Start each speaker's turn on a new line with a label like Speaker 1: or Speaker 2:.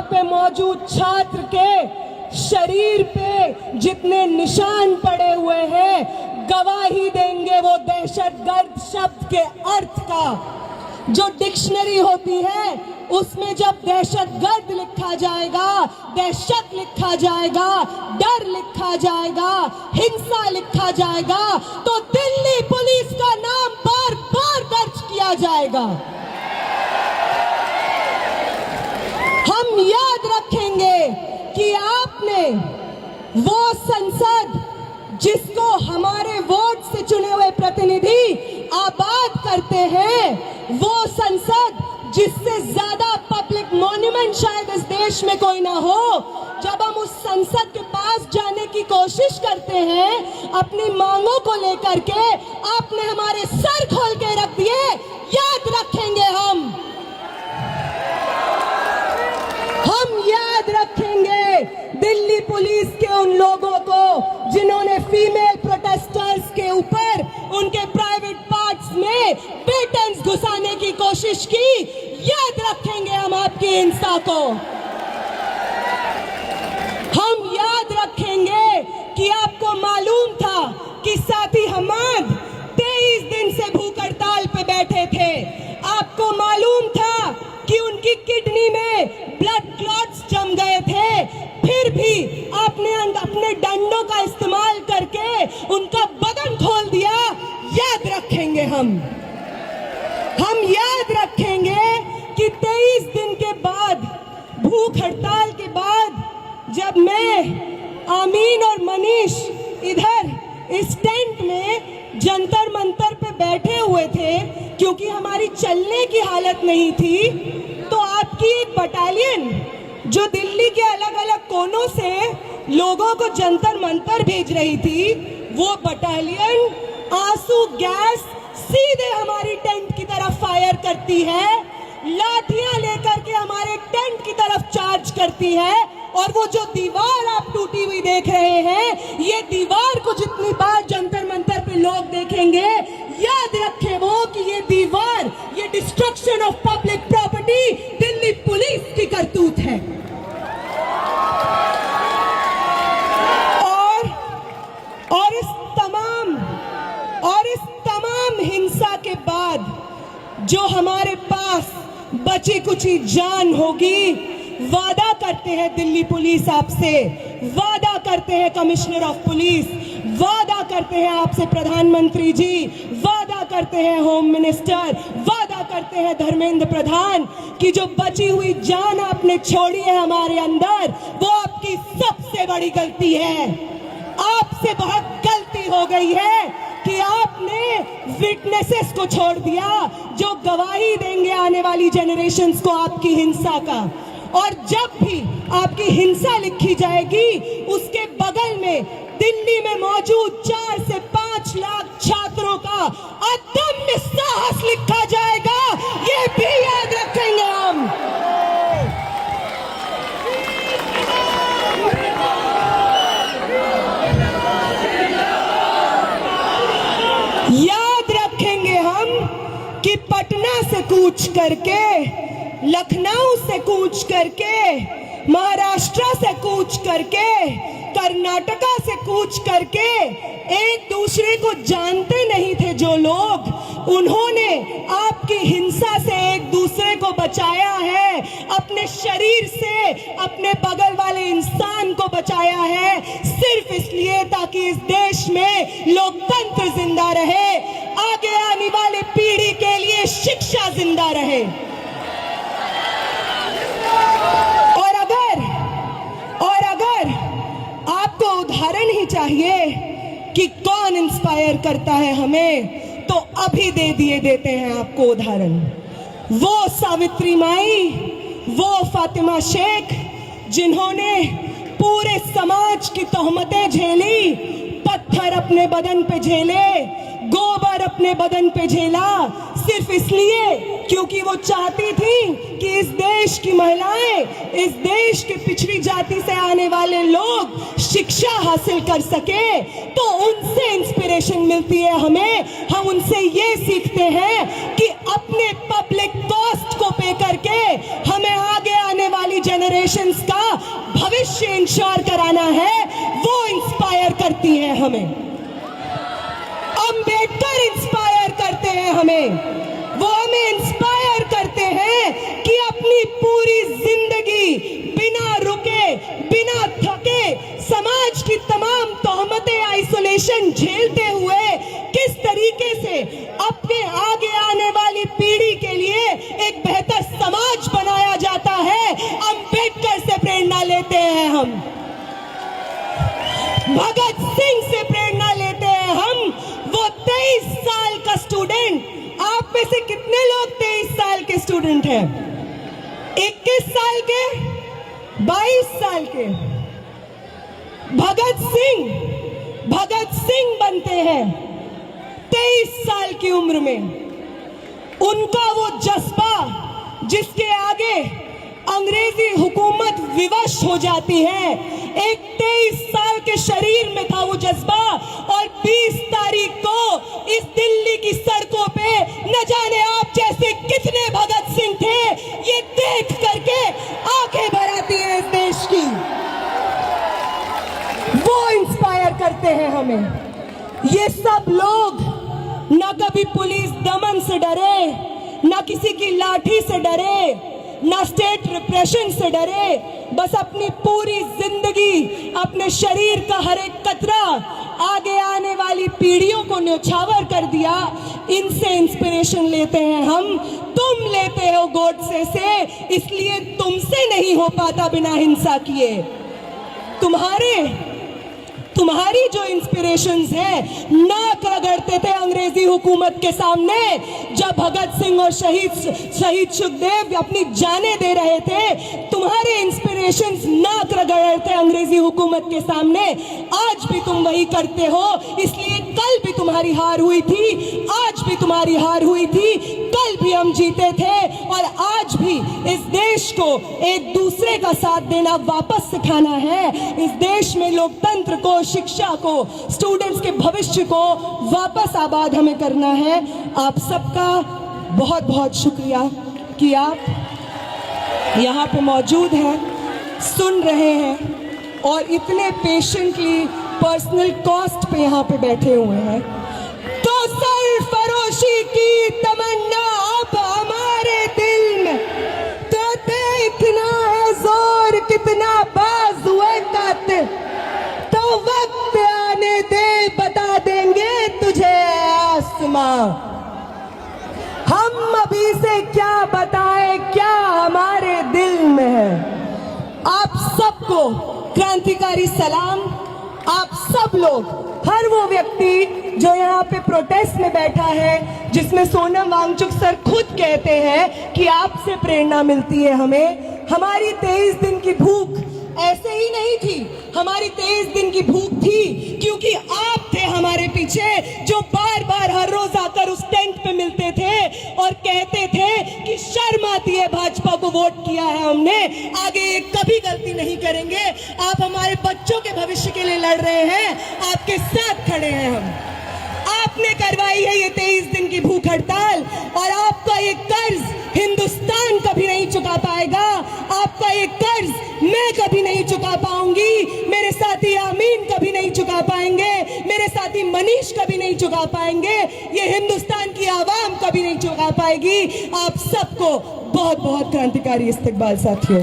Speaker 1: यहाँ पे मौजूद छात्र के शरीर पे जितने निशान पड़े हुए हैं गवाही देंगे वो दहशतगर्द शब्द के अर्थ का। जो डिक्शनरी होती है उसमें जब दहशतगर्द लिखा जाएगा, दहशत लिखा जाएगा, डर लिखा जाएगा, हिंसा लिखा जाएगा, तो दिल्ली पुलिस का नाम बार बार दर्ज किया जाएगा। हम याद रखेंगे कि आपने वो संसद जिसको हमारे वोट से चुने हुए प्रतिनिधि आबाद करते हैं, वो संसद जिससे ज्यादा पब्लिक मॉन्यूमेंट शायद इस देश में कोई ना हो, जब हम उस संसद के पास जाने की कोशिश करते हैं अपनी मांगों को लेकर के, आपने हमारे सर खोल के रख दिए। याद रखेंगे हम याद रखेंगे दिल्ली पुलिस के उन लोगों को जिन्होंने फीमेल प्रोटेस्टर्स के ऊपर उनके प्राइवेट पार्ट्स में पेटेंट्स घुसाने की कोशिश की। याद रखेंगे हम आपकी हिंसा को। हम याद रखेंगे कि आपको मालूम था कि साथी हमाद 23 दिन से भूख हड़ताल पे बैठे थे। आपको मालूम था कि उनकी किडनी में ब्लड क्लॉट्स जम गए थे, फिर भी आपने अपने डंडों का इस्तेमाल करके उनका बदन खोल दिया। याद रखेंगे हम याद रखेंगे कि 23 दिन के बाद, भूख हड़ताल के बाद, जब मैं, आमीन और मनीष इधर इस टेंट में जंतर मंतर पे बैठे हुए थे क्योंकि हमारी चलने की हालत नहीं थी, तो आपकी एक बटालियन जो दिल्ली के अलग अलग कोनों से लोगों को जंतर मंतर भेज रही थी, वो बटालियन आंसू गैस सीधे हमारी टेंट की तरफ फायर करती है, लाठियां लेकर के हमारे टेंट की तरफ चार्ज करती है। और वो जो दीवार आप टूटी हुई देख रहे हैं, ये दीवार को जितनी बार जंतर मंतर पे लोग देखेंगे, याद रखें वो कि ये दीवार, ये destruction of public property Delhi police की करतूत है। और इस तमाम हिंसा के बाद जो हमारे पास बची कुची जान होगी, वादा करते हैं दिल्ली पुलिस आपसे, वादा करते हैं कमिश्नर ऑफ पुलिस, वादा करते हैं आपसे प्रधानमंत्री जी, वादा करते हैं होम मिनिस्टर, वादा करते हैं धर्मेंद्र प्रधान कि जो बची हुई जान आपने छोड़ी है हमारे अंदर, वो आपकी सबसे बड़ी गलती है। आपसे बहुत गलती हो गई है कि आपने विटनेसेस को छोड़ दिया जो गवाही देंगे आने वाली जनरेशंस को आपकी हिंसा का। और जब भी आपकी हिंसा लिखी जाएगी, उसके बगल में दिल्ली में मौजूद 4 से 5 लाख छात्रों का अदम्य साहस लिखा जाएगा। ये भी याद रखेंगे हम। याद रखेंगे हम कि पटना से कूच करके, लखनऊ से कूच करके, महाराष्ट्र से कूच करके, कर्नाटका से कूच करके एक दूसरे को जानते नहीं थे जो लोग, उन्होंने आपकी हिंसा से एक दूसरे को बचाया है, अपने शरीर से अपने बगल वाले इंसान को बचाया है, सिर्फ इसलिए ताकि इस देश में लोकतंत्र जिंदा रहे, आगे आने वाले पीढ़ी के लिए शिक्षा जिंदा रहे। और अगर आपको उदाहरण ही चाहिए कि कौन इंस्पायर करता है हमें, तो अभी देते हैं आपको उदाहरण। वो सावित्री माई, वो फातिमा शेख जिन्होंने पूरे समाज की तोहमतें झेली, पत्थर अपने बदन पे झेले, गोबर अपने बदन पे झेला, सिर्फ इसलिए क्योंकि वो चाहती थी कि इस देश की महिलाएं, इस देश के पिछड़ी जाति से आने वाले लोग शिक्षा हासिल कर सके। तो उनसे इंस्पिरेशन मिलती है हमें। हम उनसे ये सीखते हैं कि अपने पब्लिक कॉस्ट को पे करके हमें आगे आने वाली जनरेशंस का भविष्य इंश्योर कराना है। वो इंस्पायर करती हैं हमें। अंबेडकर इंस्पायर करते हैं हमें। वो हमें इंस्पायर करते हैं कि अपनी पूरी जिंदगी बिना रुके, बिना थके, समाज की तमाम तोहमतें, आइसोलेशन झेलते हुए किस तरीके से अपने आगे आने वाली पीढ़ी के लिए एक बेहतर समाज बनाया जाता है। अंबेडकर से प्रेरणा लेते हैं हम, भगत सिंह से प्रेरणा लेते हैं हम। वो 23 साल का स्टूडेंट, आप में से कितने लोग 23 साल के स्टूडेंट हैं? 21 साल के, 22 साल के। भगत सिंह बनते हैं 23 साल की उम्र में। उनका वो जज्बा जिसके आगे अंग्रेजी हुकूमत विवश हो जाती है, एक 23 साल के शरीर में था वो जज्बा। और 20 तारीख को इस दिल्ली की सड़कों पे न जाने आप जैसे कितने भगत सिंह थे, ये देख करके आंखें भर आती हैं इस देश की। वो इंस्पायर करते हैं हमें। ये सब लोग न कभी पुलिस दमन से डरे, न किसी की लाठी से डरे, ना स्टेट रिप्रेशन से डरे। बस अपनी पूरी जिंदगी, अपने शरीर का हर एक कतरा आगे आने वाली पीढ़ियों को न्यौछावर कर दिया। इनसे इंस्पिरेशन लेते हैं हम। तुम लेते हो गोडसे से, इसलिए तुमसे नहीं हो पाता बिना हिंसा किए। तुम्हारी जो इंस्पिरेशंस है, नाक रगड़ते थे अंग्रेजी हुकूमत के सामने जब भगत सिंह और शहीद सुखदेव अपनी जानें दे रहे थे। तुम्हारे इंस्पिरेशंस नाक रगड़ते थे अंग्रेजी हुकूमत के सामने। आज भी तुम वही करते हो, इसलिए कल भी तुम्हारी हार हुई थी, आज भी तुम्हारी हार हुई थी, कल भी हम जीते थे। और आज भी इस देश को एक दूसरे का साथ देना वापस सिखाना है। इस देश में लोकतंत्र को, शिक्षा को, स्टूडेंट्स के भविष्य को वापस आबाद हमें करना है। आप सबका बहुत बहुत शुक्रिया कि आप यहाँ पे मौजूद हैं, सुन रहे हैं और इतने पेशेंटली पर्सनल कॉस्ट पे यहाँ पे बैठे हुए हैं। तो सरफरोशी की तमन्ना अब हमारे दिल में, तो देखना है जोर कितना बाजुए कातिल। तो वक्त आने दे, बता देंगे तुझे आसमां। हम अभी से क्या बताएं, क्या हमारे दिल में है। आप सबको क्रांतिकारी सलाम। आप सब लोग, हर वो व्यक्ति जो यहाँ पे प्रोटेस्ट में बैठा है, जिसमें सोनम वांगचुक सर खुद कहते हैं कि आपसे प्रेरणा मिलती है हमें। हमारी 23 दिन की भूख ऐसे ही नहीं थी, हमारी 23 दिन की भूख थी क्योंकि आप थे हमारे पीछे, जो बार बार हर रोज आकर उस टेंट पे मिलते थे और कहते थे कि शर्म आती है, भाजपा को वोट किया है हमने, आगे ये कभी गलती नहीं करेंगे। आप हमारे बच्चों के भविष्य के लिए लड़ रहे हैं, आपके साथ खड़े हैं हम। आपने करवाई है ये 23 दिन की भूख हड़ताल, और आपका ये कर्ज हिंदुस्तान कभी नहीं चुका पाएगा। आपका ये कर्ज मैं कभी नहीं चुका पाऊंगी, मेरे साथी आमीन कभी नहीं चुका पाएंगे, मेरे साथी मनीष कभी नहीं चुका पाएंगे, ये हिंदुस्तान की आवाम कभी नहीं चुका पाएगी। आप सबको बहुत बहुत क्रांतिकारी इस्तकबाल साथियों।